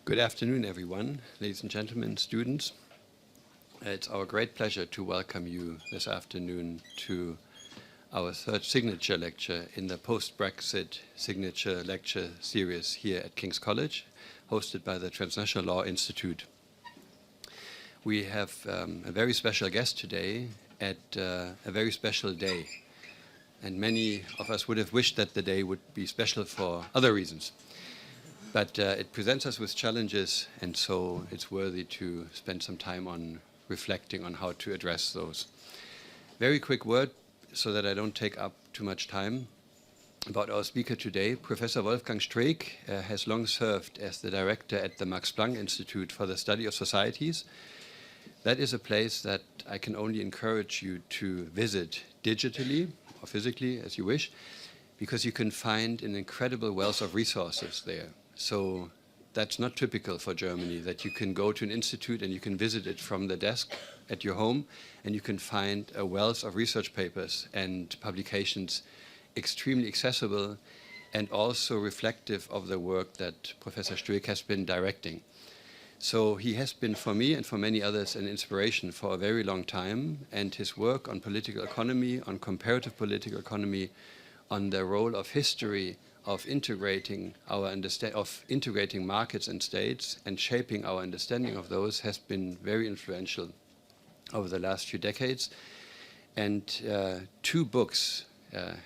Good afternoon, everyone, ladies and gentlemen, students. It's our great pleasure to welcome you this afternoon to our third signature lecture in the post-Brexit signature lecture series here at King's College, hosted by the Transnational Law Institute. We have a very special guest today at a very special day, and many of us would have wished that the day would be special for other reasons. But it presents us with challenges, and so it's worthy to spend some time on reflecting on how to address those. Very quick word, so that I don't take up too much time, about our speaker today. Professor Wolfgang Streeck has long served as the director at the Max Planck Institute for the Study of Societies. That is a place that I can only encourage you to visit digitally or physically, as you wish, because you can find an incredible wealth of resources there. So that's not typical for Germany, that you can go to an institute and you can visit it from the desk at your home, and you can find a wealth of research papers and publications extremely accessible and also reflective of the work that Professor Streeck has been directing. So he has been, for me and for many others, an inspiration for a very long time, and his work on political economy, on comparative political economy, on the role of history of integrating integrating markets and states and shaping our understanding of those has been very influential over the last few decades. And two books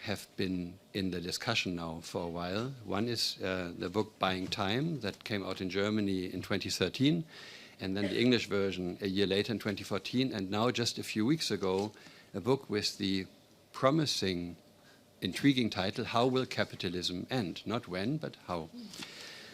have been in the discussion now for a while. One is the book Buying Time, that came out in Germany in 2013, and then the English version a year later in 2014, and now just a few weeks ago, a book with the promising, intriguing title, How Will Capitalism End? Not when, but how.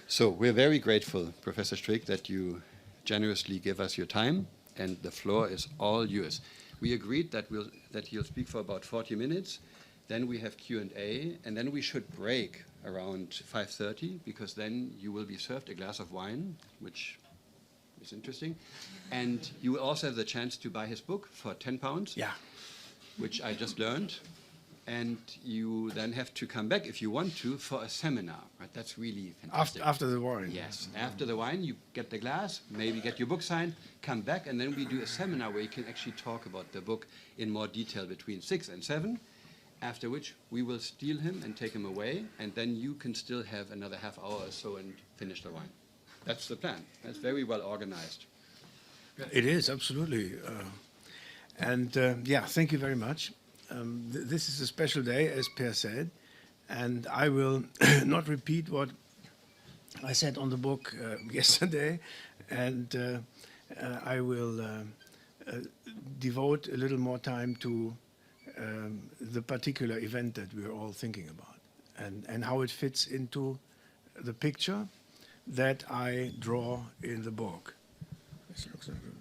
So we're very grateful, Professor Streeck, that you generously give us your time, and the floor is all yours. We agreed that he'll speak for about 40 minutes, then we have Q&A, and then we should break around 5:30, because then you will be served a glass of wine, which is interesting. And you will also have the chance to buy his book for £10, yeah, which I just learned. And you then have to come back, if you want to, for a seminar. Right? That's really fantastic. After the wine. Yes, after the wine, you get the glass, maybe get your book signed, come back, and then we do a seminar where you can actually talk about the book in more detail between 6 and 7, after which we will steal him and take him away, and then you can still have another half hour or so and finish the wine. That's the plan. That's very well organized. It is, absolutely. Yeah, thank you very much. This is a special day, as Per said, and I will not repeat what I said on the book yesterday, and I will devote a little more time to the particular event that we're all thinking about, and how it fits into the picture that I draw in the book. This looks like good.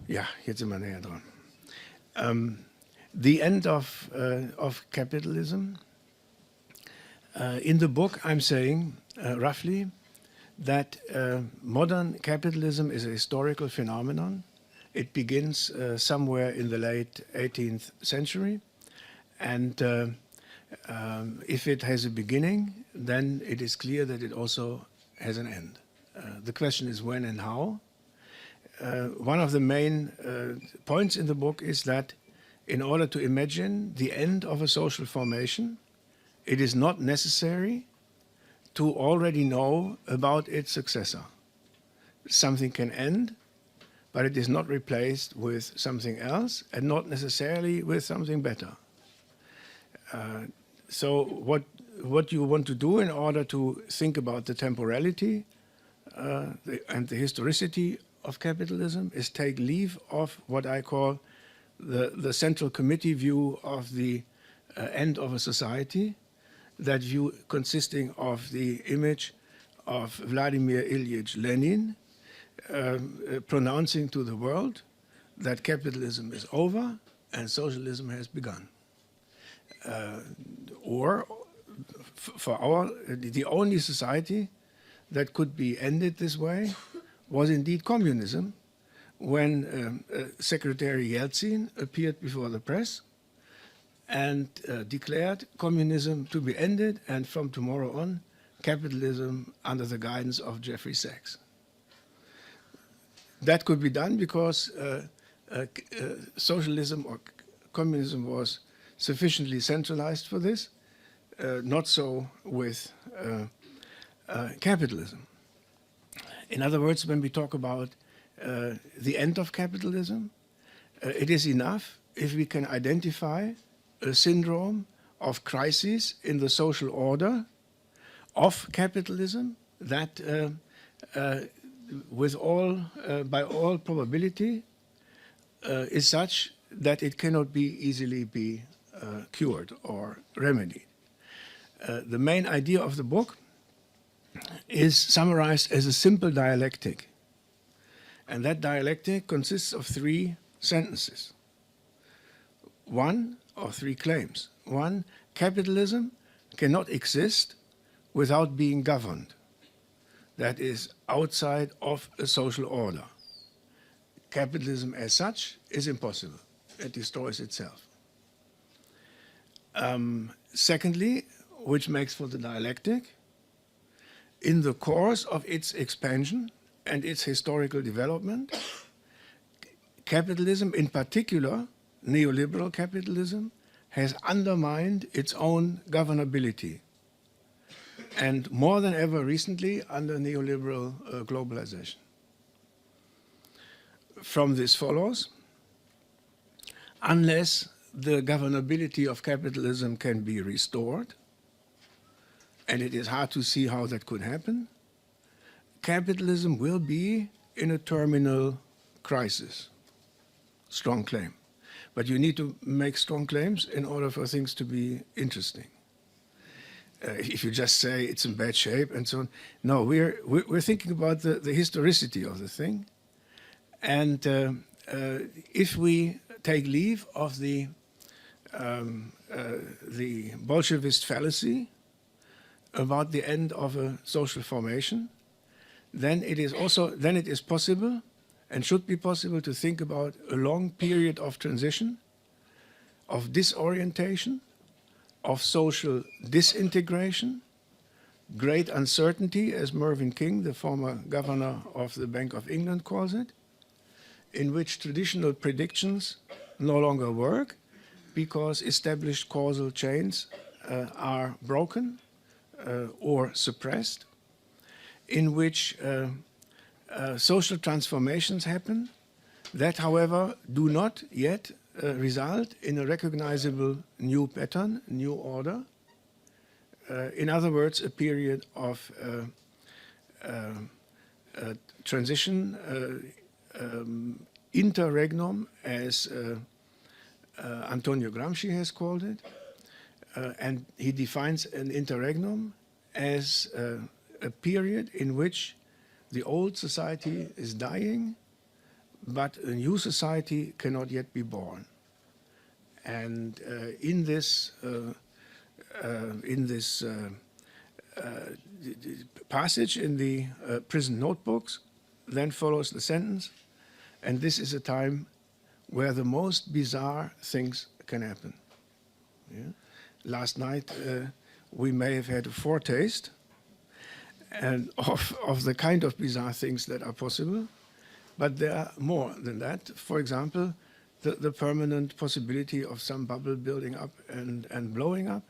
Ja, jetzt sind wir näher dran. The End of Capitalism. In the book, I'm saying, roughly, that modern capitalism is a historical phenomenon. It begins somewhere in the late 18th century, and if it has a beginning, then it is clear that it also has an end. The question is when and how. One of the main points in the book is that in order to imagine the end of a social formation, it is not necessary to already know about its successor. Something can end, but it is not replaced with something else, and not necessarily with something better. So what you want to do in order to think about the temporality and the historicity of capitalism is take leave of what I call the central committee view of the end of a society, that view consisting of the image of Vladimir Ilyich Lenin pronouncing to the world that capitalism is over and socialism has begun. Or for the only society that could be ended this way was indeed communism, when Secretary Yeltsin appeared before the press and declared communism to be ended, and from tomorrow on, capitalism under the guidance of Jeffrey Sachs. That could be done because socialism or communism was sufficiently centralized for this, not so with capitalism. In other words, when we talk about the end of capitalism, it is enough if we can identify a syndrome of crisis in the social order of capitalism that by all probability is such that it cannot be easily be cured or remedied. The main idea of the book is summarized as a simple dialectic, and that dialectic consists of 3 sentences. 1, or 3 claims. 1, capitalism cannot exist without being governed. That is outside of a social order. Capitalism as such is impossible. It destroys itself. Secondly, which makes for the dialectic, in the course of its expansion and its historical development, capitalism, in particular neoliberal capitalism, has undermined its own governability, and more than ever recently under neoliberal globalization. From this follows, unless the governability of capitalism can be restored, and it is hard to see how that could happen, capitalism will be in a terminal crisis. Strong claim. But you need to make strong claims in order for things to be interesting. If you just say it's in bad shape and so on, no, we're thinking about the historicity of the thing. And if we take leave of the Bolshevist fallacy about the end of a social formation, then it is possible and should be possible to think about a long period of transition, of disorientation, of social disintegration, great uncertainty, as Mervyn King, the former governor of the Bank of England, calls it, in which traditional predictions no longer work because established causal chains are broken or suppressed, in which social transformations happen that, however, do not yet result in a recognizable new pattern, new order. In other words, a period of transition, interregnum, as Antonio Gramsci has called it, and he defines an interregnum as a period in which the old society is dying, but a new society cannot yet be born. And in this passage in the prison notebooks, then follows the sentence, and this is a time where the most bizarre things can happen. Yeah? Last night we may have had a foretaste and of the kind of bizarre things that are possible, but there are more than that. For example, the permanent possibility of some bubble building up and blowing up,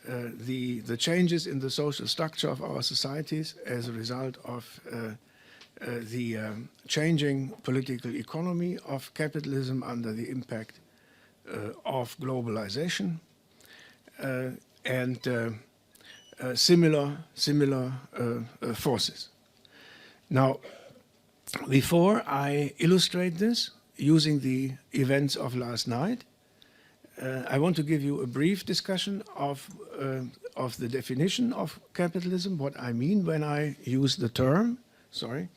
the changes in the social structure of our societies as a result of the changing political economy of capitalism under the impact of globalization, and similar forces. Now, before I illustrate this using the events of last night, I want to give you a brief discussion of the definition of capitalism, what I mean when I use the term. Sorry.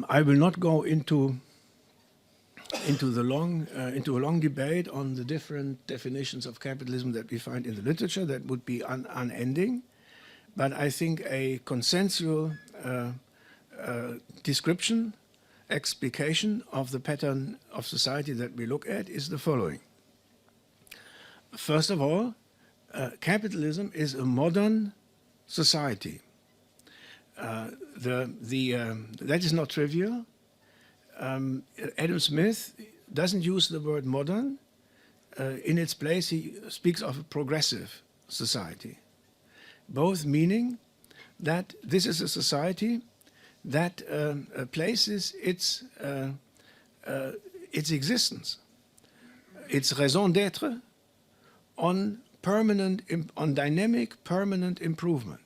I will not go into a long debate on the different definitions of capitalism that we find in the literature. That would be unending. But I think a consensual description explication of the pattern of society that we look at is the following. First of all, capitalism is a modern society. That is not trivial. Adam Smith doesn't use the word modern. In its place, he speaks of a progressive society, both meaning that this is a society that places its existence, its raison d'être, on dynamic, permanent improvement,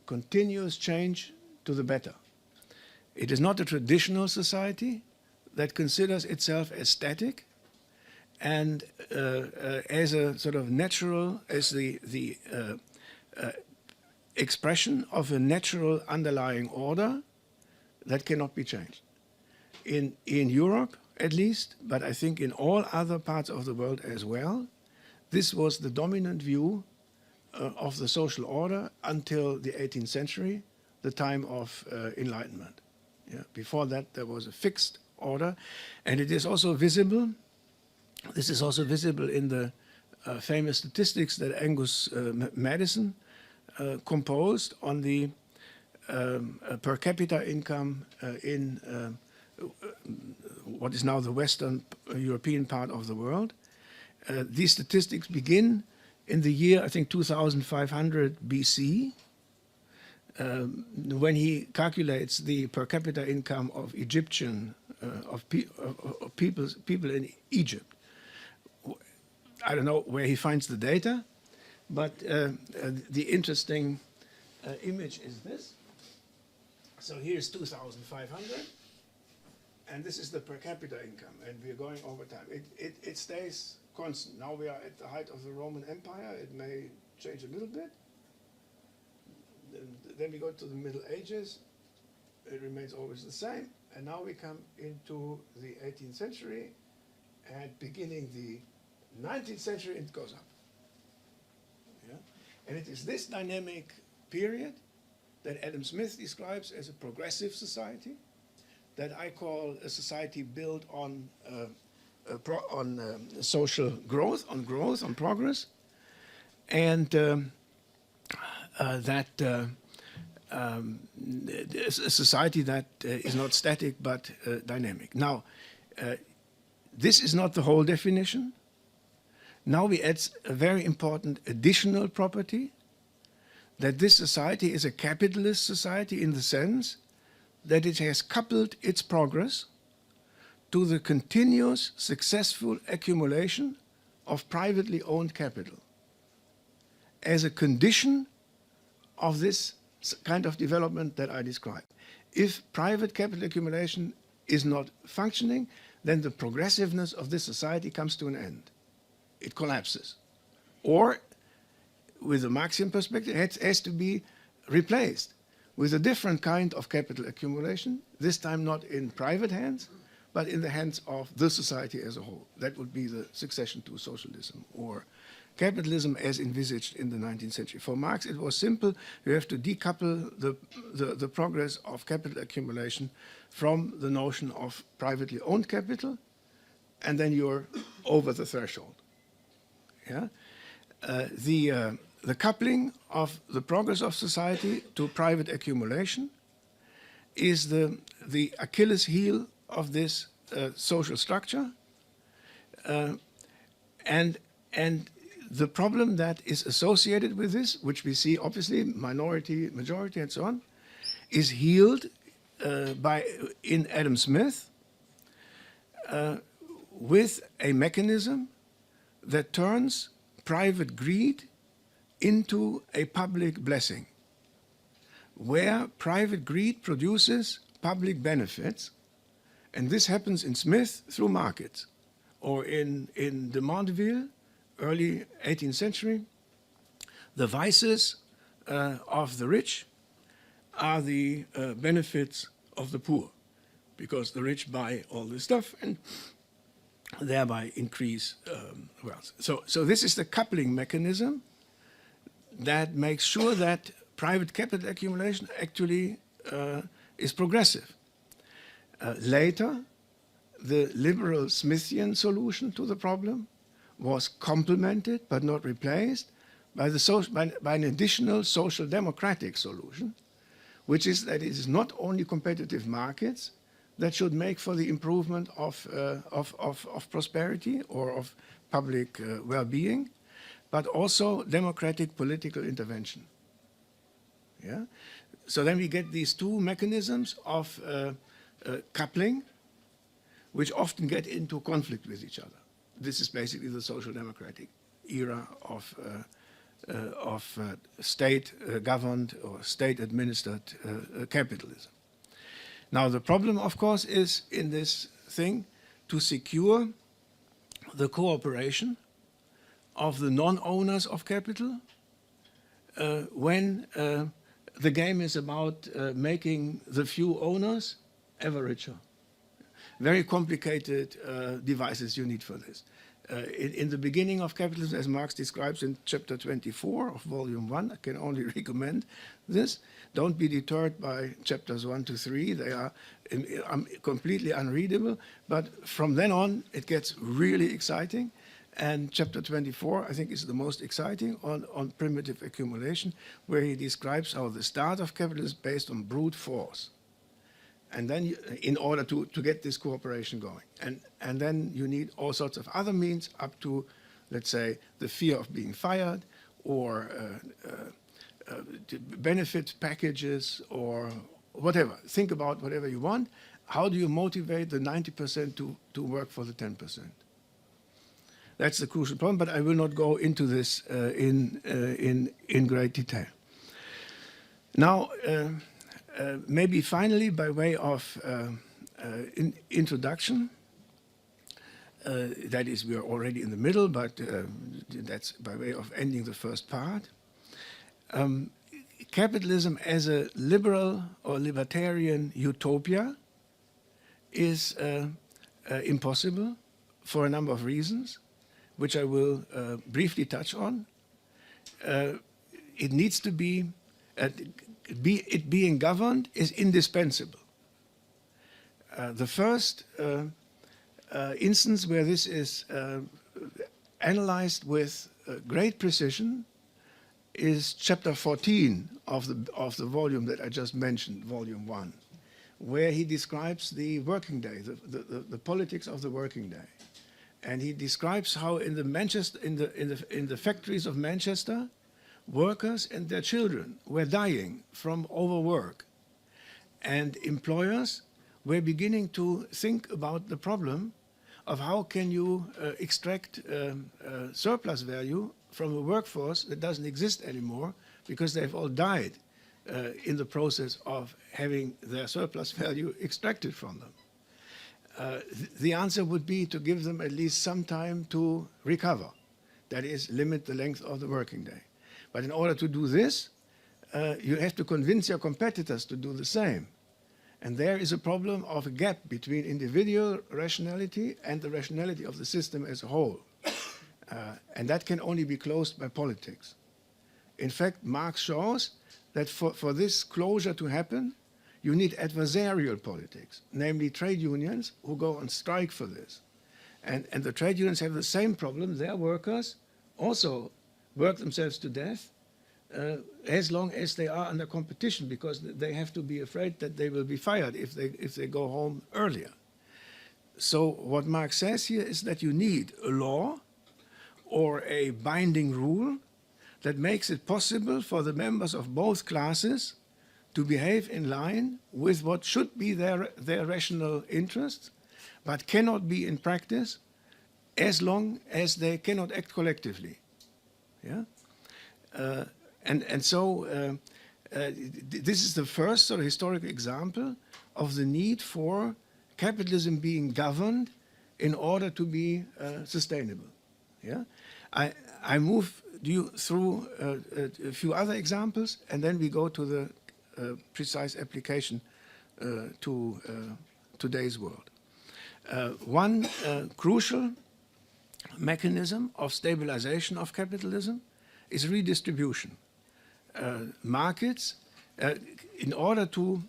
continuous change to the better. It is not a traditional society that considers itself as static and as a sort of natural, as the expression of a natural underlying order that cannot be changed. In Europe, at least, but I think in all other parts of the world as well, this was the dominant view of the social order until the 18th century, the time of Enlightenment. Yeah. Before that, there was a fixed order, and it is also visible. This is also visible in the famous statistics that Angus Madison composed on the per capita income in what is now the Western European part of the world. These statistics begin in the year, I think, 2500 BC, when he calculates the per capita income of people in Egypt. I don't know where he finds the data, but the interesting image is this. So here's 2,500, and this is the per capita income, and we're going over time. It stays constant. Now we are at the height of the Roman Empire. It may change a little bit. Then we go to the Middle Ages. It remains always the same. And now we come into the 18th century, and beginning the 19th century, it goes up. Yeah? And it is this dynamic period that Adam Smith describes as a progressive society, that I call a society built on social growth, on progress, and that a society that is not static but dynamic. Now, this is not the whole definition. Now we add a very important additional property, that this society is a capitalist society in the sense that it has coupled its progress to the continuous successful accumulation of privately owned capital as a condition of this kind of development that I described. If private capital accumulation is not functioning, then the progressiveness of this society comes to an end. It collapses. Or, with the Marxian perspective, it has to be replaced with a different kind of capital accumulation, this time not in private hands, but in the hands of the society as a whole. That would be the succession to socialism or capitalism as envisaged in the 19th century. For Marx, it was simple. You have to decouple the progress of capital accumulation from the notion of privately owned capital, and then you're over the threshold. Yeah? The coupling of the progress of society to private accumulation is the Achilles heel of this social structure, and the problem that is associated with this, which we see obviously minority, majority, and so on, is healed in Adam Smith with a mechanism that turns private greed into a public blessing, where private greed produces public benefits, and this happens in Smith through markets, or in de Mandeville, early 18th century. The vices of the rich are the benefits of the poor, because the rich buy all this stuff and thereby increase wealth. So this is the coupling mechanism that makes sure that private capital accumulation actually is progressive. Later, the liberal Smithian solution to the problem was complemented but not replaced by, by an additional social democratic solution, which is that it is not only competitive markets that should make for the improvement of prosperity or of public well-being, but also democratic political intervention. Yeah? So then we get these two mechanisms of coupling, which often get into conflict with each other. This is basically the social democratic era of state-governed or state-administered capitalism. Now, the problem, of course, is in this thing to secure the cooperation of the non-owners of capital when the game is about making the few owners ever richer. Very complicated devices you need for this. In the beginning of capitalism, as Marx describes in chapter 24 of volume 1, I can only recommend this. Don't be deterred by chapters 1 to 3. They are completely unreadable. But from then on, it gets really exciting. And chapter 24, I think, is the most exciting on primitive accumulation, where he describes how the start of capitalism is based on brute force. And then in order to get this cooperation going. And then you need all sorts of other means up to, let's say, the fear of being fired or benefit packages or whatever. Think about whatever you want. How do you motivate the 90% to work for the 10%? That's the crucial problem, but I will not go into this in great detail. Now, maybe finally, by way of introduction, that is, we are already in the middle, but that's by way of ending the first part. Capitalism as a liberal or libertarian utopia is impossible for a number of reasons, which I will briefly touch on. It needs to be, it being governed is indispensable. The first instance where this is analyzed with great precision is chapter 14 of the volume that I just mentioned, volume 1, where he describes the working day, the politics of the working day. And he describes how in the factories of Manchester, workers and their children were dying from overwork. And employers were beginning to think about the problem of how can you extract surplus value from a workforce that doesn't exist anymore because they've all died in the process of having their surplus value extracted from them. The answer would be to give them at least some time to recover. That is, limit the length of the working day. But in order to do this, you have to convince your competitors to do the same. And there is a problem of a gap between individual rationality and the rationality of the system as a whole. And that can only be closed by politics. In fact, Marx shows that for this closure to happen, you need adversarial politics, namely trade unions who go on strike for this. And the trade unions have the same problem. Their workers also work themselves to death as long as they are under competition, because they have to be afraid that they will be fired if they go home earlier. So what Marx says here is that you need a law or a binding rule that makes it possible for the members of both classes to behave in line with what should be their rational interests, but cannot be in practice as long as they cannot act collectively. Yeah? So this is the first sort of historical example of the need for capitalism being governed in order to be sustainable. Yeah? I move you through a few other examples, and then we go to the precise application to today's world. One crucial mechanism of stabilization of capitalism is redistribution. Markets In order to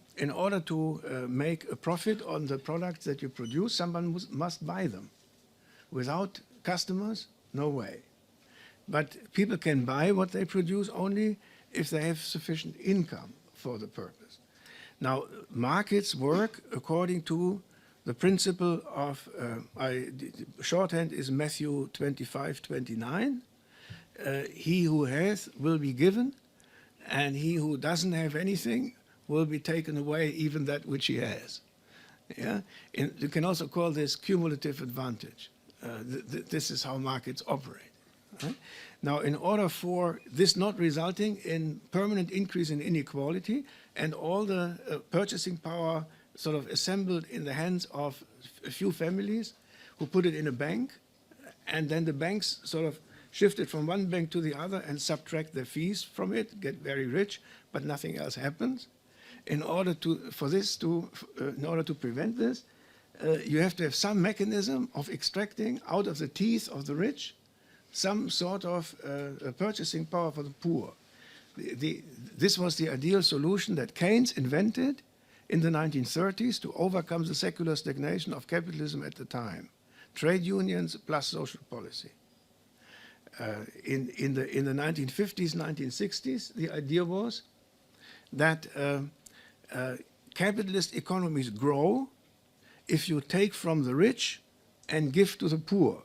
make a profit on the products that you produce, someone must buy them. Without customers, no way. But people can buy what they produce only if they have sufficient income for the purpose. Now, markets work according to the principle of, shorthand is Matthew 25:29. He who has will be given, and he who doesn't have anything will be taken away, even that which he has. Yeah? You can also call this cumulative advantage. This is how markets operate. Right? Now, in order for this not resulting in permanent increase in inequality and all the purchasing power sort of assembled in the hands of a few families who put it in a bank, and then the banks sort of shift it from one bank to the other and subtract their fees from it, get very rich, but nothing else happens. In order to prevent this, you have to have some mechanism of extracting out of the teeth of the rich some sort of purchasing power for the poor. This was the ideal solution that Keynes invented in the 1930s to overcome the secular stagnation of capitalism at the time. Trade unions plus social policy. In the 1950s, 1960s, the idea was that capitalist economies grow if you take from the rich and give to the poor,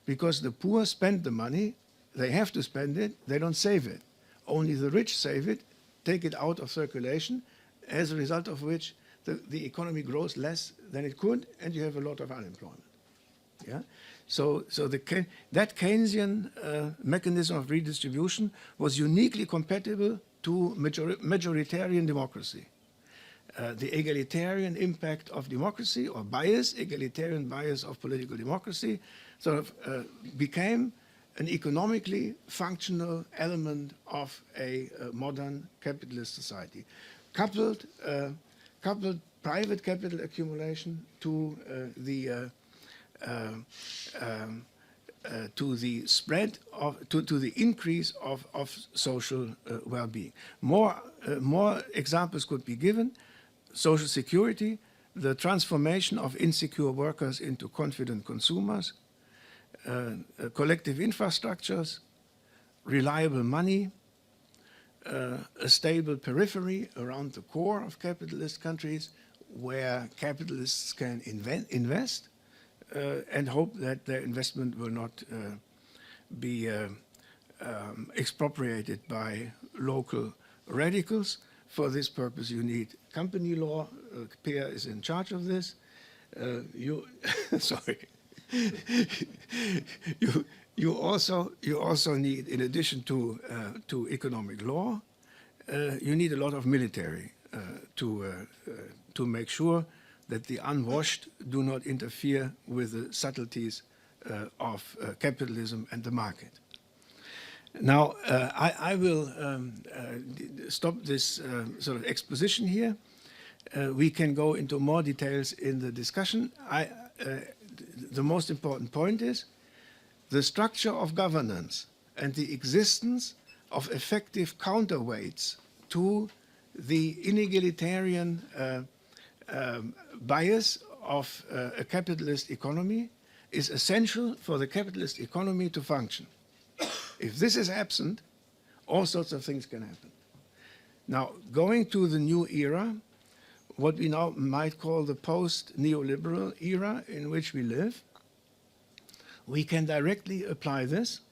because the poor spend the money, they have to spend it, they don't save it. Only the rich save it, take it out of circulation, as a result of which the economy grows less than it could, and you have a lot of unemployment. Yeah? So that Keynesian mechanism of redistribution was uniquely compatible to majoritarian democracy. The egalitarian impact of democracy, or bias, egalitarian bias of political democracy, sort of became an economically functional element of a modern capitalist society. Coupled private capital accumulation to the spread of, to the increase of social well-being. More examples could be given. Social security, the transformation of insecure workers into confident consumers, collective infrastructures, reliable money, a stable periphery around the core of capitalist countries where capitalists can invest and hope that their investment will not be expropriated by local radicals. For this purpose, you need company law. Peer is in charge of this. Sorry. You also need, in addition to economic law, you need a lot of military to make sure that the unwashed do not interfere with the subtleties of capitalism and the market. Now, I will stop this sort of exposition here. We can go into more details in the discussion. The most important point is the structure of governance and the existence of effective counterweights to the inegalitarian bias of a capitalist economy is essential for the capitalist economy to function. If this is absent, all sorts of things can happen. Now, going to the new era, what we now might call the post-neoliberal era in which we live, we can directly apply this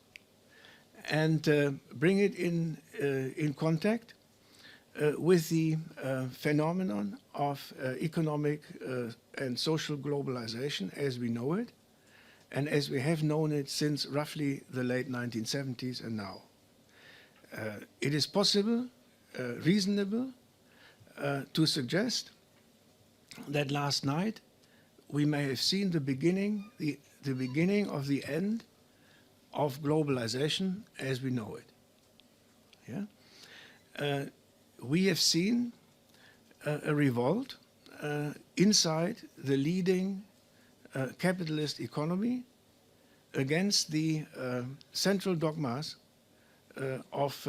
and bring it in contact with the phenomenon of economic and social globalization as we know it, and as we have known it since roughly the late 1970s and now. It is possible, reasonable, to suggest that last night we may have seen the beginning of the end of globalization as we know it. Yeah? We have seen a revolt inside the leading capitalist economy against the central dogmas of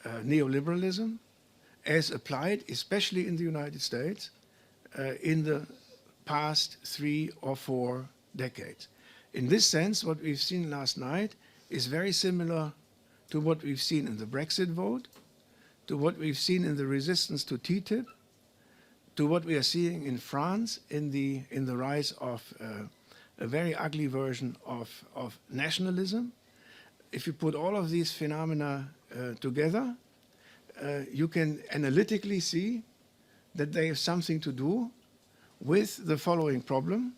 neoliberalism as applied, especially in the United States, in the past 3 or 4 decades. In this sense, what we've seen last night is very similar to what we've seen in the Brexit vote, to what we've seen in the resistance to TTIP, to what we are seeing in France in the rise of a very ugly version of nationalism. If you put all of these phenomena together, you can analytically see that they have something to do with the following problem.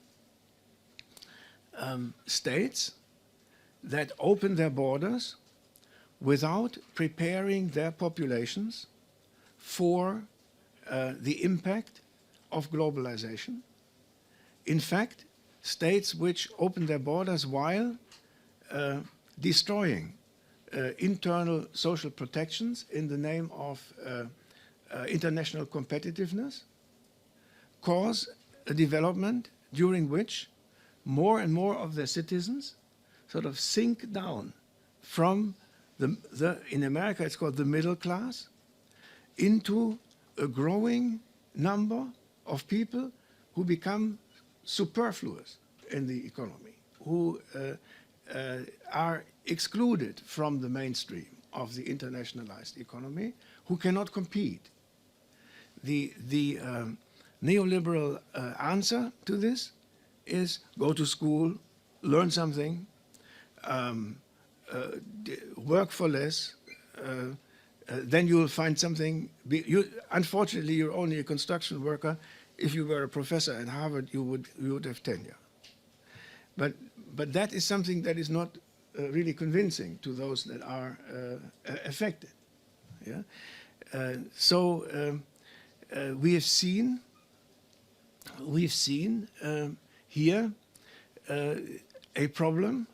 States that open their borders without preparing their populations for the impact of globalization. In fact, states which open their borders while destroying internal social protections in the name of international competitiveness cause a development during which more and more of their citizens sort of sink down from in America it's called the middle class, into a growing number of people who become superfluous in the economy, who are excluded from the mainstream of the internationalized economy, who cannot compete. The neoliberal answer to this is go to school, learn something, work for less, then you will find something. Unfortunately, you're only a construction worker. If you were a professor at Harvard, you would have tenure. But that is something that is not really convincing to those that are affected. Yeah? We've seen here a problem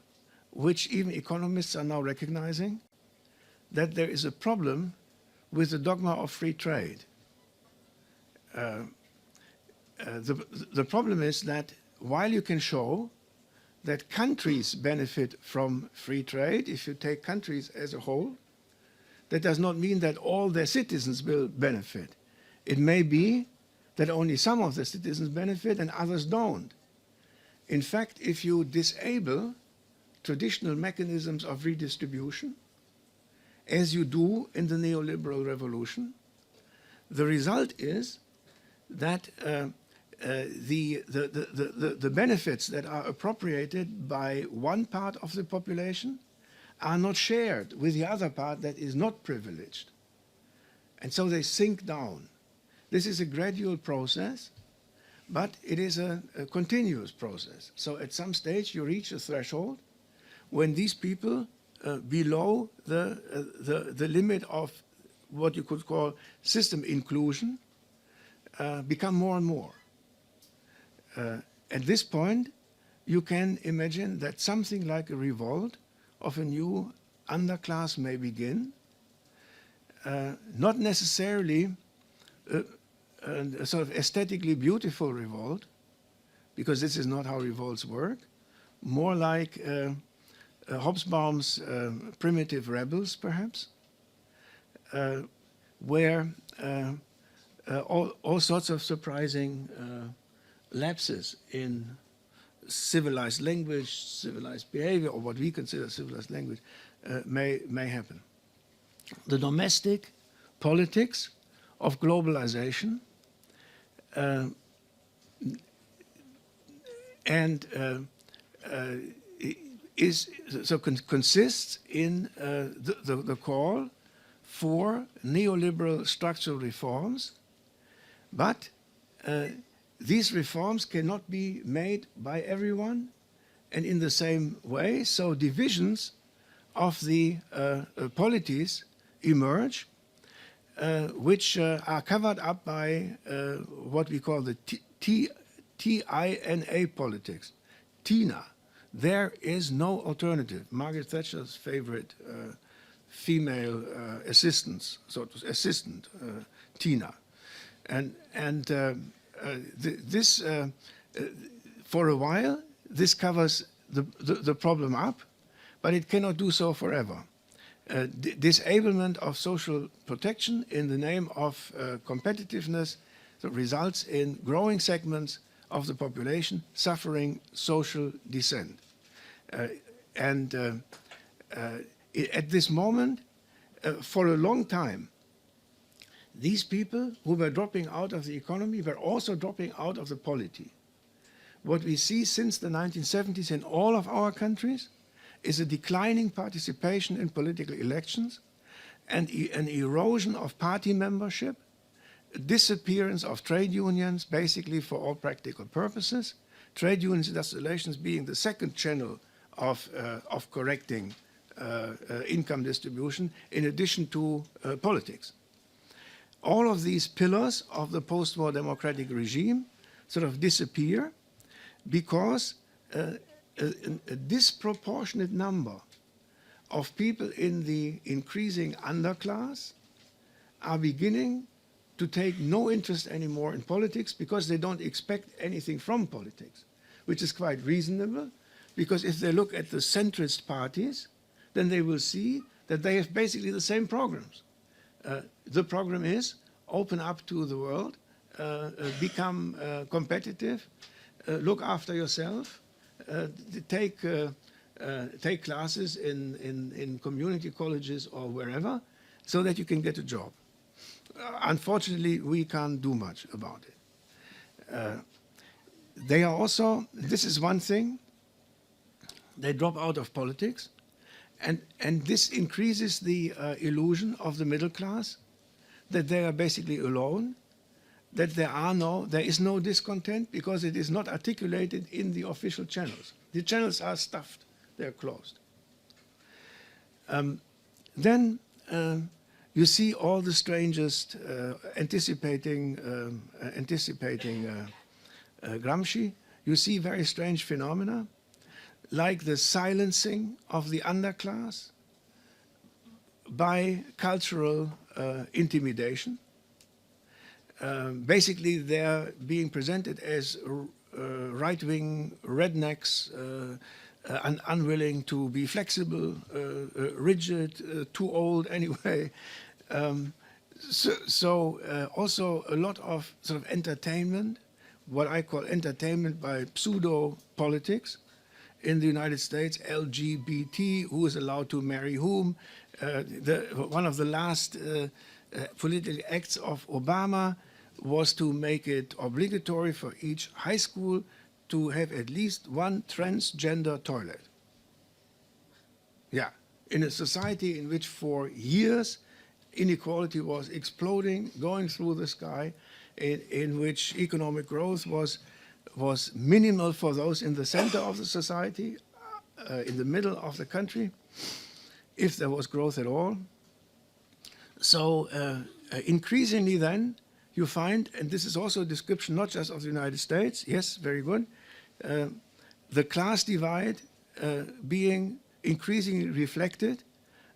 which even economists are now recognizing, that there is a problem with the dogma of free trade. The problem is that while you can show that countries benefit from free trade, if you take countries as a whole, that does not mean that all their citizens will benefit. It may be that only some of the citizens benefit and others don't. In fact, if you disable traditional mechanisms of redistribution, as you do in the neoliberal revolution, the result is that the benefits that are appropriated by one part of the population are not shared with the other part that is not privileged. And so they sink down. This is a gradual process, but it is a continuous process. So at some stage you reach a threshold when these people below the limit of what you could call system inclusion become more and more. At this point, you can imagine that something like a revolt of a new underclass may begin, not necessarily a sort of aesthetically beautiful revolt, because this is not how revolts work, more like Hobsbawm's primitive rebels, perhaps, where all sorts of surprising lapses in civilized language, civilized behavior, or what we consider civilized language, may happen. The domestic politics of globalization consists in the call for neoliberal structural reforms, but these reforms cannot be made by everyone and in the same way, so divisions of the polities emerge, which are covered up by what we call the TINA politics. TINA. There is no alternative. Margaret Thatcher's favorite female assistant, Tina. This, for a while, this covers the problem up, but it cannot do so forever. disablement of social protection in the name of competitiveness that results in growing segments of the population suffering social descent. At this moment, for a long time, these people who were dropping out of the economy were also dropping out of the polity. What we see since the 1970s in all of our countries is a declining participation in political elections and an erosion of party membership, disappearance of trade unions, basically for all practical purposes, trade unions industrializations being the second channel of correcting income distribution in addition to politics. All of these pillars of the post-war democratic regime sort of disappear because a disproportionate number of people in the increasing underclass are beginning to take no interest anymore in politics because they don't expect anything from politics, which is quite reasonable, because if they look at the centrist parties, then they will see that they have basically the same programs. The program is open up to the world, become competitive, look after yourself, take classes in community colleges or wherever so that you can get a job. Unfortunately, we can't do much about it. They are also, this is one thing, they drop out of politics, and this increases the illusion of the middle class that they are basically alone, that there is no discontent because it is not articulated in the official channels. The channels are stuffed, they're closed. Then you see all the strangest anticipating Gramsci. You see very strange phenomena like the silencing of the underclass by cultural intimidation. Basically, they're being presented as right-wing rednecks, unwilling to be flexible, rigid, too old anyway. Also a lot of sort of entertainment, what I call entertainment by pseudo-politics. In the United States, LGBT, who is allowed to marry whom. One of the last political acts of Obama was to make it obligatory for each high school to have at least one transgender toilet. Yeah, in a society in which for years inequality was exploding, going through the sky, in which economic growth was minimal for those in the center of the society, in the middle of the country, if there was growth at all. So increasingly then, you find, and this is also a description not just of the United States, yes, very good, the class divide being increasingly reflected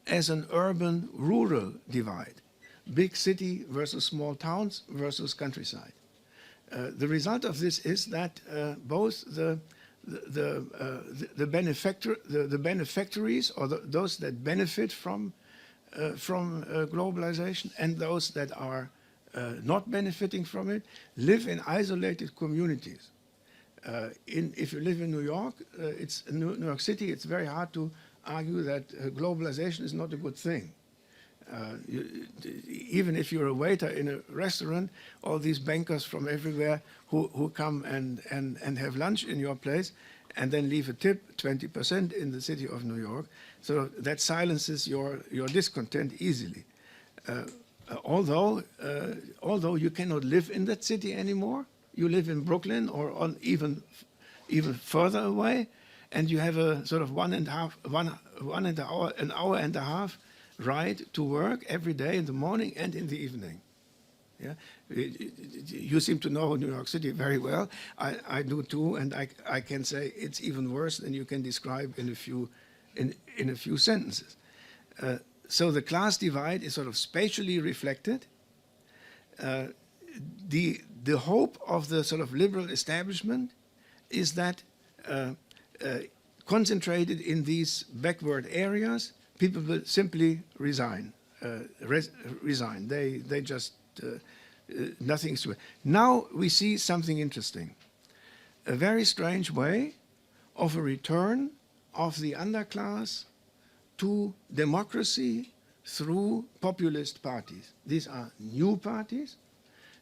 as an urban-rural divide, big city versus small towns versus countryside. The result of this is that both the benefactories or those that benefit from globalization and those that are not benefiting from it live in isolated communities. If you live in New York, New York City, it's very hard to argue that globalization is not a good thing. Even if you're a waiter in a restaurant, all these bankers from everywhere who come and have lunch in your place and then leave a tip, 20% in the city of New York. So that silences your discontent easily. Although you cannot live in that city anymore, you live in Brooklyn or on even further away, and you have a sort of an hour and a half ride to work every day in the morning and in the evening. Yeah, you seem to know New York City very well. I do too, and I can say it's even worse than you can describe in a few sentences. So the class divide is sort of spatially reflected. The hope of the sort of liberal establishment is that concentrated in these backward areas, people will simply resign. Resign. They just nothing's to it. Now we see something interesting. A very strange way of a return of the underclass to democracy through populist parties. These are new parties.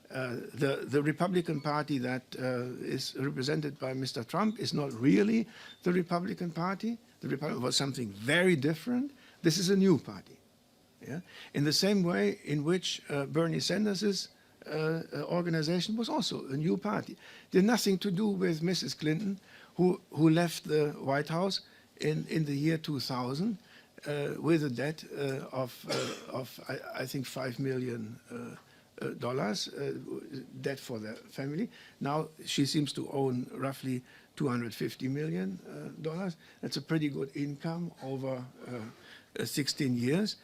The Republican Party that is represented by Mr. Trump is not really the Republican Party. The Republican was something very different. This is a new party. Yeah? In the same way in which Bernie Sanders' organization was also a new party. It had nothing to do with Mrs. Clinton, who left the White House in the year 2000 with a debt of I think $5 million debt for the family. Now she seems to own roughly $250 million. That's a pretty good income over 16 years.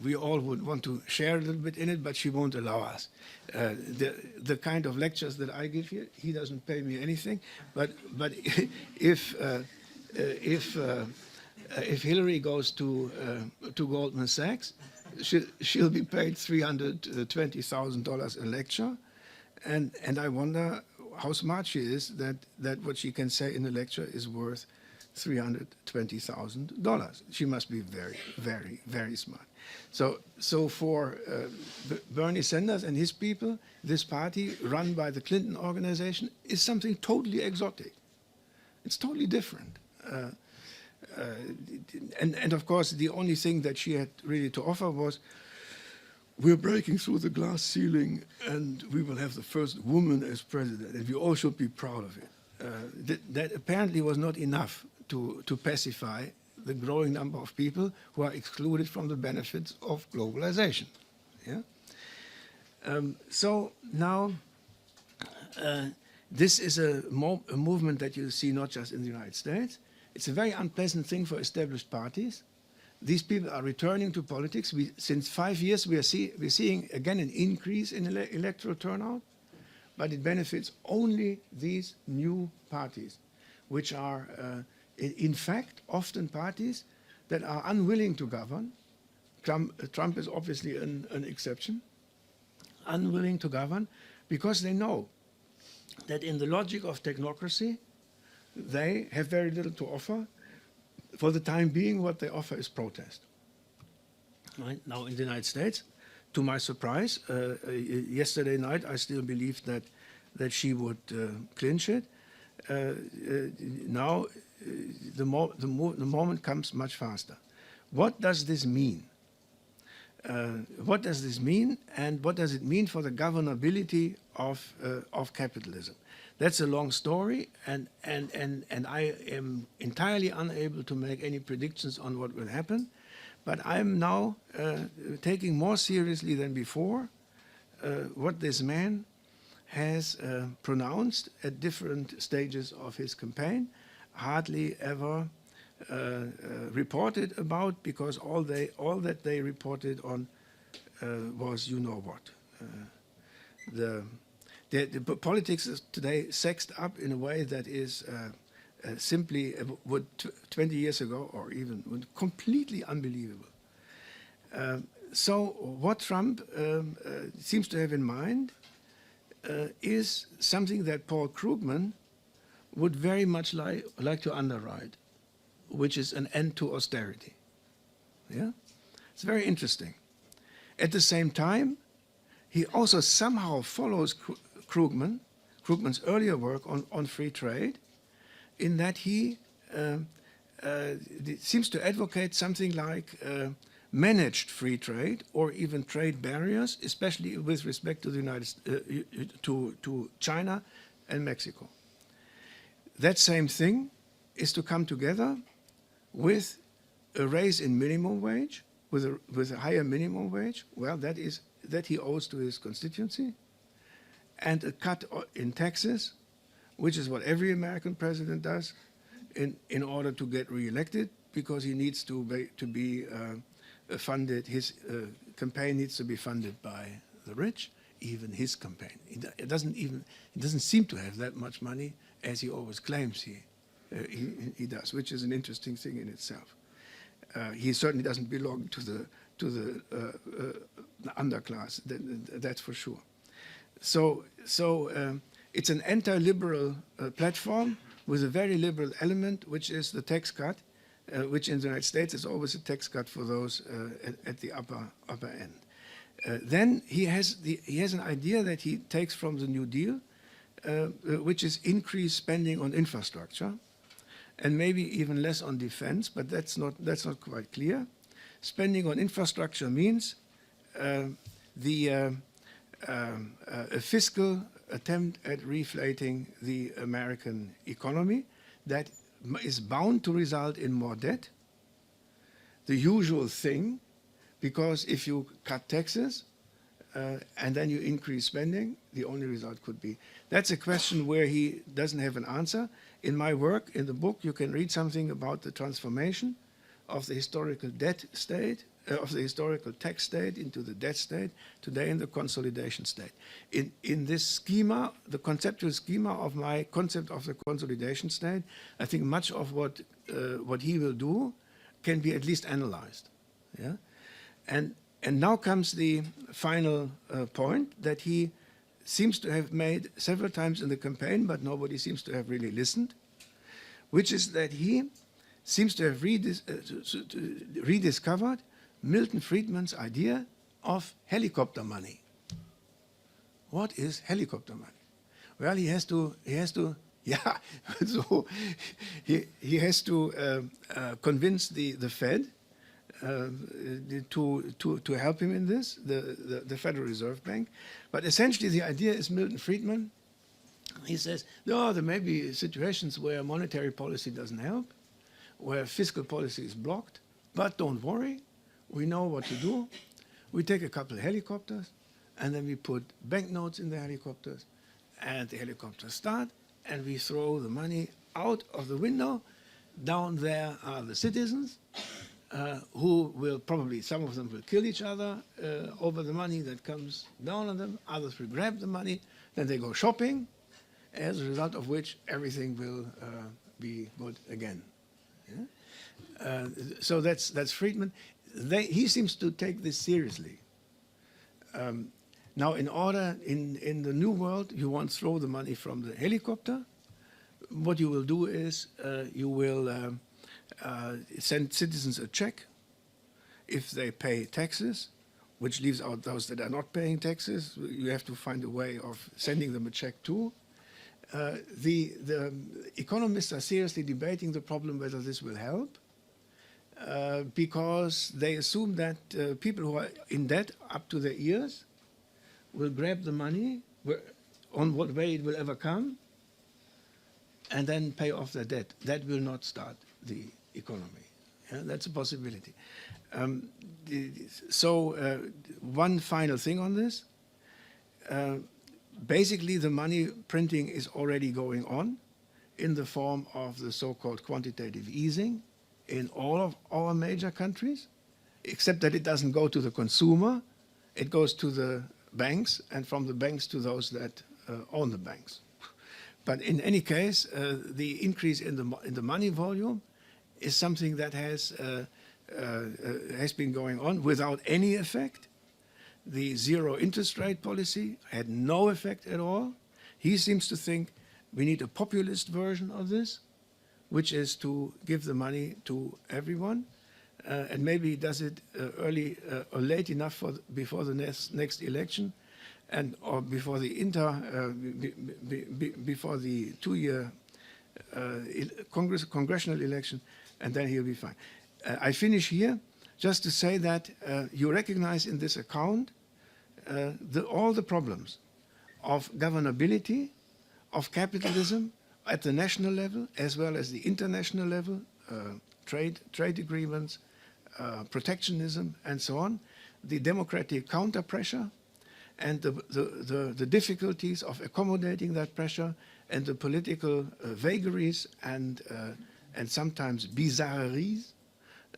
We all would want to share a little bit in it, but she won't allow us. The kind of lectures that I give here, he doesn't pay me anything. But if Hillary goes to Goldman Sachs, she'll be paid $320,000 a lecture, and I wonder how smart she is that what she can say in a lecture is worth $320,000. She must be very, very, very smart. So for Bernie Sanders and his people, this party run by the Clinton organization is something totally exotic. It's totally different. And of course, the only thing that she had really to offer was, we're breaking through the glass ceiling and we will have the first woman as president, and we all should be proud of it. That apparently was not enough to pacify the growing number of people who are excluded from the benefits of globalization. Yeah? So now, this is a movement that you see not just in the United States. It's a very unpleasant thing for established parties. These people are returning to politics. Since 5 years, we're seeing again an increase in electoral turnout, but it benefits only these new parties, which are, in fact, often parties that are unwilling to govern. Trump is obviously an exception, unwilling to govern, because they know that in the logic of technocracy, they have very little to offer. For the time being, what they offer is protest. Right? Now, in the United States, to my surprise, yesterday night, I still believed that she would clinch it. Now, the moment comes much faster. What does this mean? What does this mean, and what does it mean for the governability of capitalism? That's a long story, and I am entirely unable to make any predictions on what will happen. But I'm now taking more seriously than before what this man has pronounced at different stages of his campaign, hardly ever reported about, because all that they reported on was you know what. The politics is today sexed up in a way that is simply what 20 years ago or even completely unbelievable. So what Trump seems to have in mind is something that Paul Krugman would very much like to underwrite, which is an end to austerity. Yeah? It's very interesting. At the same time, he also somehow follows Krugman's earlier work on free trade, in that he seems to advocate something like managed free trade or even trade barriers, especially with respect to the to China and Mexico. That same thing is to come together with a raise in minimum wage, with a higher minimum wage. Well, that he owes to his constituency, and a cut in taxes, which is what every American president does in order to get reelected, because he needs to be funded. His campaign needs to be funded by the rich, even his campaign. It doesn't seem to have that much money as he always claims he does, which is an interesting thing in itself. he certainly doesn't belong to the underclass. That's for sure. So it's an anti-liberal platform with a very liberal element, which is the tax cut, which in the United States is always a tax cut for those at the upper end. Then he has an idea that he takes from the New Deal, which is increased spending on infrastructure, and maybe even less on defense, but that's not quite clear. Spending on infrastructure means a fiscal attempt at reflating the American economy that is bound to result in more debt, the usual thing, because if you cut taxes and then you increase spending, the only result could be. That's a question where he doesn't have an answer. In my work, in the book, you can read something about the transformation of the historical debt state, of the historical tax state into the debt state, today in the consolidation state. In this schema, the conceptual schema of my concept of the consolidation state, I think much of what he will do can be at least analyzed. Yeah? And now comes the final point that he seems to have made several times in the campaign, but nobody seems to have really listened, which is that he seems to have rediscovered Milton Friedman's idea of helicopter money. What is helicopter money? Well, he has to, yeah, so he has to convince the Fed to help him in this, the Federal Reserve Bank. But essentially the idea is Milton Friedman. He says, no, there may be situations where monetary policy doesn't help, where fiscal policy is blocked, but don't worry, we know what to do. We take a couple of helicopters, and then we put banknotes in the helicopters, and the helicopters start, and we throw the money out of the window. Down there are the citizens, who will probably, some of them will kill each other over the money that comes down on them. Others will grab the money. Then they go shopping, as a result of which everything will be good again. Yeah? So that's Friedman. He seems to take this seriously. Now, in the new world, you won't throw the money from the helicopter. What you will do is you will send citizens a check if they pay taxes, which leaves out those that are not paying taxes. You have to find a way of sending them a check too. The economists are seriously debating the problem whether this will help, because they assume that people who are in debt up to their ears will grab the money on what way it will ever come and then pay off their debt. That will not start the economy. Yeah, that's a possibility. One final thing on this. Basically, the money printing is already going on in the form of the so-called quantitative easing in all of our major countries, except that it doesn't go to the consumer. It goes to the banks, and from the banks to those that own the banks. But in any case, the increase in the money volume is something that has been going on without any effect. The zero interest rate policy had no effect at all. He seems to think we need a populist version of this, which is to give the money to everyone, and maybe he does it early or late enough before the next election, or before the before the 2-year congressional election, and then he'll be fine. I finish here just to say that you recognize in this account all the problems of governability, of capitalism at the national level as well as the international level, trade agreements, protectionism, and so on, the democratic counter-pressure, and the difficulties of accommodating that pressure, and the political vagaries and sometimes bizarreries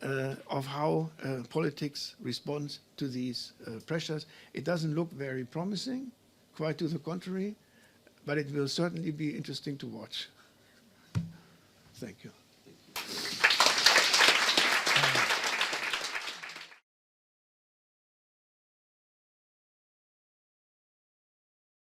of how politics responds to these pressures. It doesn't look very promising, quite to the contrary, but it will certainly be interesting to watch. Thank you.